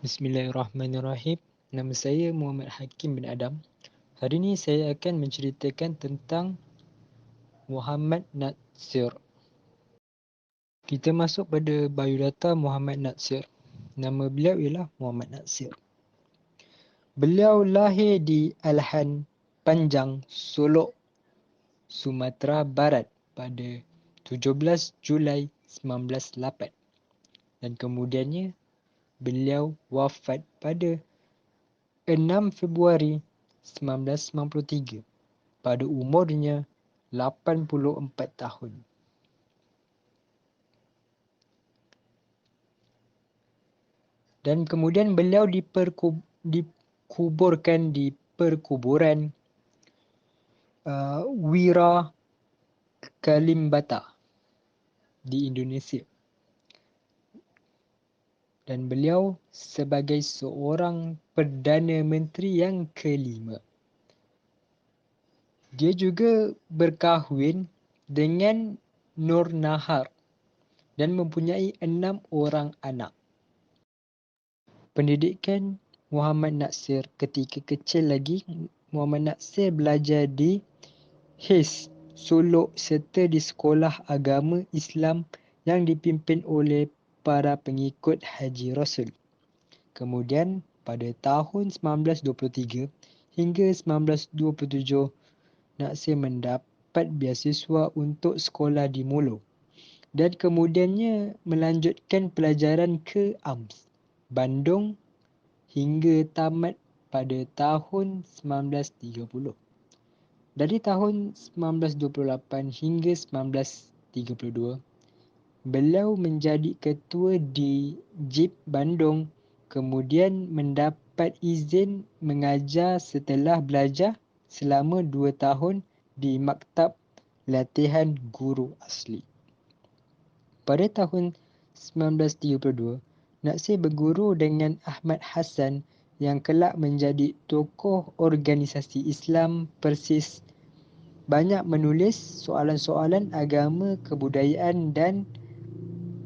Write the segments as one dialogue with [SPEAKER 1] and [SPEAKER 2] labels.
[SPEAKER 1] Bismillahirrahmanirrahim. Nama saya Muhammad Hakim bin Adam. Hari ini saya akan menceritakan tentang Muhammad Natsir. Kita masuk pada biodata Muhammad Natsir. Nama beliau ialah Muhammad Natsir. Beliau lahir di Alhan Panjang, Solok, Sumatera Barat pada 17 Julai 1908 dan kemudiannya beliau wafat pada 6 Februari 1993 pada umurnya 84 tahun. Dan kemudian beliau dikuburkan di perkuburan Wira Kalimbata di Indonesia. Dan beliau sebagai seorang Perdana Menteri yang kelima. Dia juga berkahwin dengan Nur Nahar dan mempunyai 6 orang anak. Pendidikan Muhammad Natsir ketika kecil lagi, Muhammad Natsir belajar di HIS Solok serta di sekolah agama Islam yang dipimpin oleh para pengikut Haji Rasul. Kemudian pada tahun 1923 hingga 1927, Natsir mendapat beasiswa untuk sekolah di Molo dan kemudiannya melanjutkan pelajaran ke AMS, Bandung hingga tamat pada tahun 1930. Dari tahun 1928 hingga 1932, beliau menjadi ketua di JIP Bandung, kemudian mendapat izin mengajar setelah belajar selama 2 tahun di Maktab Latihan Guru Asli. Pada tahun 1932, Natsir berguru dengan Ahmad Hassan yang kelak menjadi tokoh organisasi Islam Persis. Banyak menulis soalan-soalan agama, kebudayaan dan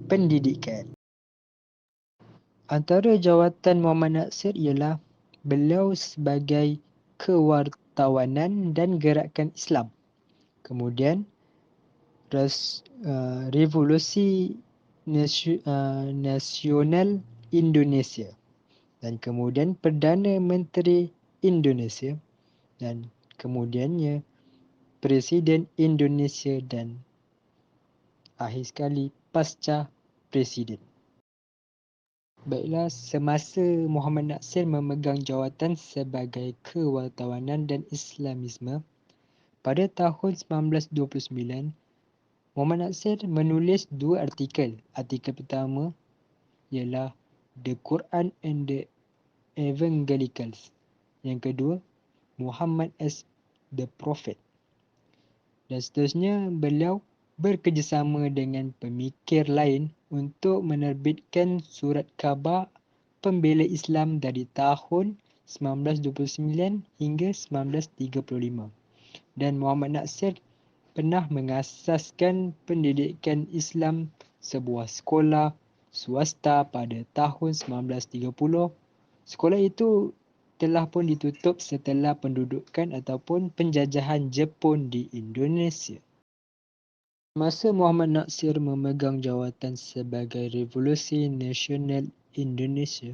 [SPEAKER 1] pendidikan. Antara jawatan Muhammad Natsir ialah beliau sebagai kewartawanan dan gerakan Islam. Kemudian Revolusi Nasional Indonesia dan kemudian Perdana Menteri Indonesia dan kemudiannya Presiden Indonesia dan akhir sekali pasca Presiden. Baiklah, semasa Muhammad Natsir memegang jawatan sebagai kewartawanan dan Islamisme, pada tahun 1929, Muhammad Natsir menulis 2 artikel. Artikel pertama ialah The Quran and the Evangelicals. Yang kedua, Muhammad as the Prophet. Dan seterusnya, beliau bekerjasama dengan pemikir lain untuk menerbitkan surat khabar pembela Islam dari tahun 1929 hingga 1935. Dan Muhammad Natsir pernah mengasaskan pendidikan Islam sebuah sekolah swasta pada tahun 1930. Sekolah itu telah pun ditutup setelah pendudukan ataupun penjajahan Jepun di Indonesia. Masa Muhammad Natsir memegang jawatan sebagai Revolusi Nasional Indonesia,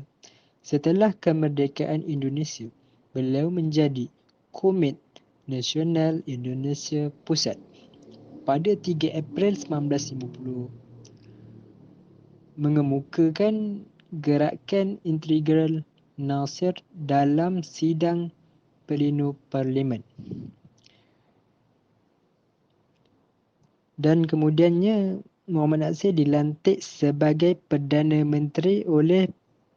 [SPEAKER 1] setelah kemerdekaan Indonesia, beliau menjadi Komite Nasional Indonesia Pusat. Pada 3 April 1950, mengemukakan gerakan integral Natsir dalam sidang pleno parlimen. Dan kemudiannya Muhammad Natsir dilantik sebagai Perdana Menteri oleh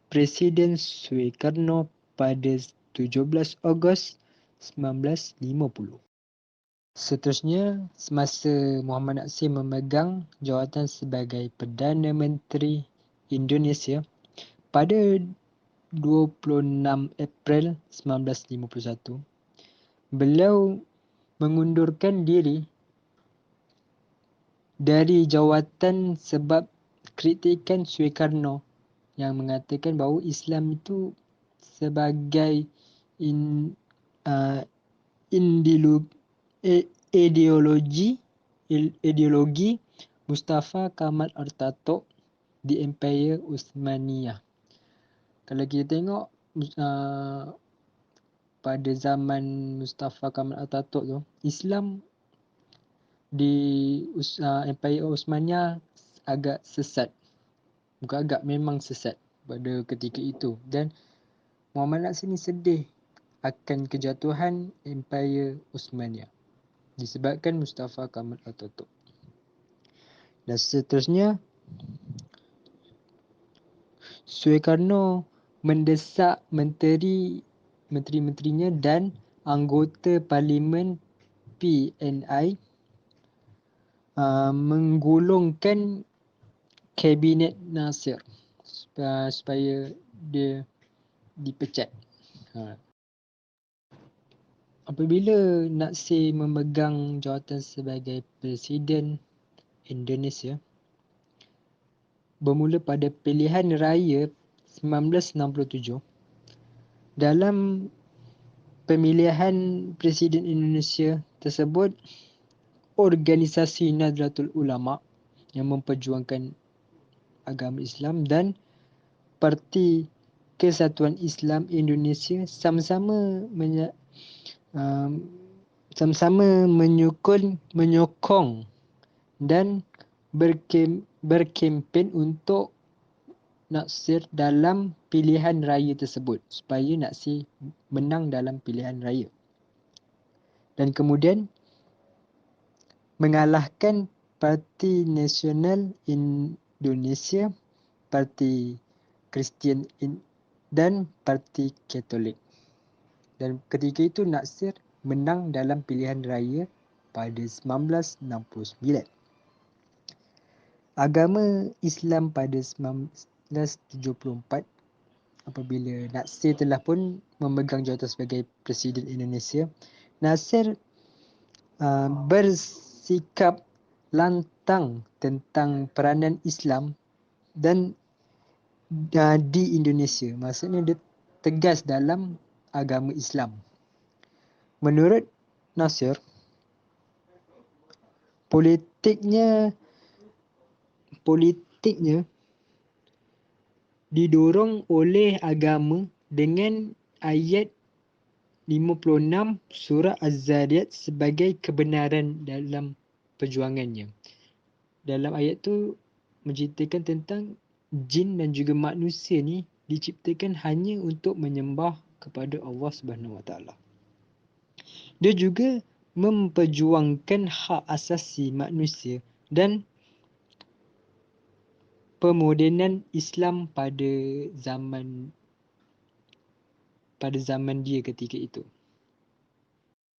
[SPEAKER 1] Presiden Sukarno pada 17 Ogos 1950. Seterusnya, semasa Muhammad Natsir memegang jawatan sebagai Perdana Menteri Indonesia, pada 26 April 1951, beliau mengundurkan diri dari jawatan sebab kritikan Sukarno yang mengatakan bahawa Islam itu sebagai in, uh, ideologi Mustafa Kamal Atatürk di Empire Uthmaniyah. Kalau kita tengok pada zaman Mustafa Kamal Atatürk tu, Islam di Empire Uthmaniyah agak sesat. Bukan agak, memang sesat pada ketika itu. Dan Muhammad Nasir ni sedih akan kejatuhan Empire Uthmaniyah disebabkan Mustafa Kamal Atatürk. Dan seterusnya, Sukarno mendesak menteri-menterinya dan anggota Parlimen PNI menggulungkan Kabinet Nasir supaya dia dipecat. Apabila Nasir memegang jawatan sebagai Presiden Indonesia, bermula pada pilihan raya 1967, dalam pemilihan Presiden Indonesia tersebut, organisasi Nahdlatul Ulama yang memperjuangkan agama Islam dan Parti Kesatuan Islam Indonesia sama-sama menyokong dan berkempen untuk Nasir dalam pilihan raya tersebut supaya Nasir menang dalam pilihan raya. Dan kemudian mengalahkan Parti Nasional Indonesia, Parti Kristian dan Parti Katolik. Dan ketika itu Nasir menang dalam pilihan raya pada 1969. Agama Islam pada 1974, apabila Nasir telah pun memegang jawatan sebagai Presiden Indonesia, Nasir bersikap lantang tentang peranan Islam dan di Indonesia. Maksudnya dia tegas dalam agama Islam. Menurut Nasir, politiknya didorong oleh agama dengan ayat 56 surah Az-Zariyat sebagai kebenaran dalam perjuangannya. Dalam ayat tu menceritakan tentang jin dan juga manusia ni diciptakan hanya untuk menyembah kepada Allah Subhanahu Wa Taala. Dia juga memperjuangkan hak asasi manusia dan pemodenan Islam pada zaman dia ketika itu.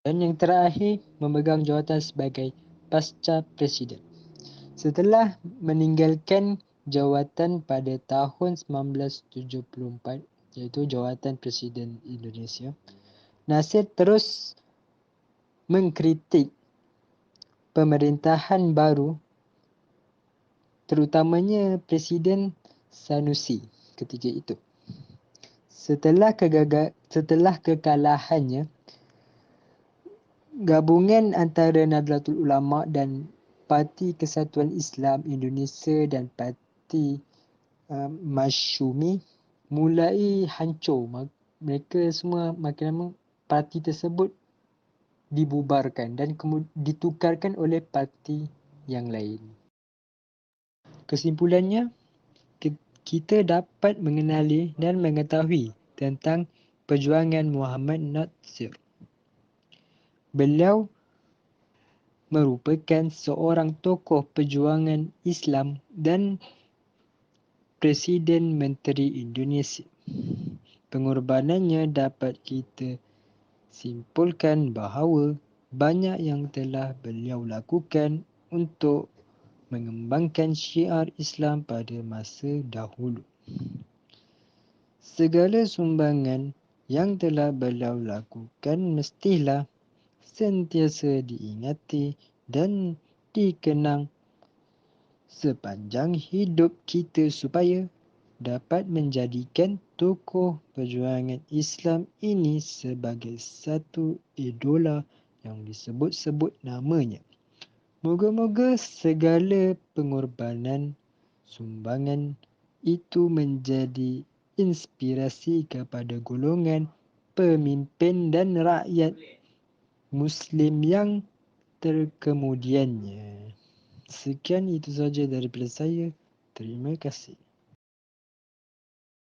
[SPEAKER 1] Dan yang terakhir, memegang jawatan sebagai pasca presiden. Setelah meninggalkan jawatan pada tahun 1974, iaitu jawatan Presiden Indonesia, Nasir terus mengkritik pemerintahan baru, terutamanya Presiden Sanusi ketika itu. Setelah kekalahannya, gabungan antara Nahdlatul Ulama dan Parti Kesatuan Islam Indonesia dan Parti Masyumi mulai hancur. Mereka semua makin lama parti tersebut dibubarkan dan kemudian ditukarkan oleh parti yang lain. Kesimpulannya, kita dapat mengenali dan mengetahui tentang perjuangan Muhammad Nasir. Beliau merupakan seorang tokoh perjuangan Islam dan Presiden Menteri Indonesia. Pengorbanannya dapat kita simpulkan bahawa banyak yang telah beliau lakukan untuk mengembangkan syiar Islam pada masa dahulu. Segala sumbangan yang telah beliau lakukan mestilah sentiasa diingati dan dikenang sepanjang hidup kita supaya dapat menjadikan tokoh perjuangan Islam ini sebagai satu idola yang disebut-sebut namanya. Moga-moga segala pengorbanan sumbangan itu menjadi inspirasi kepada golongan pemimpin dan rakyat Muslim yang terkemudiannya. Sekian itu saja daripada saya. Terima kasih.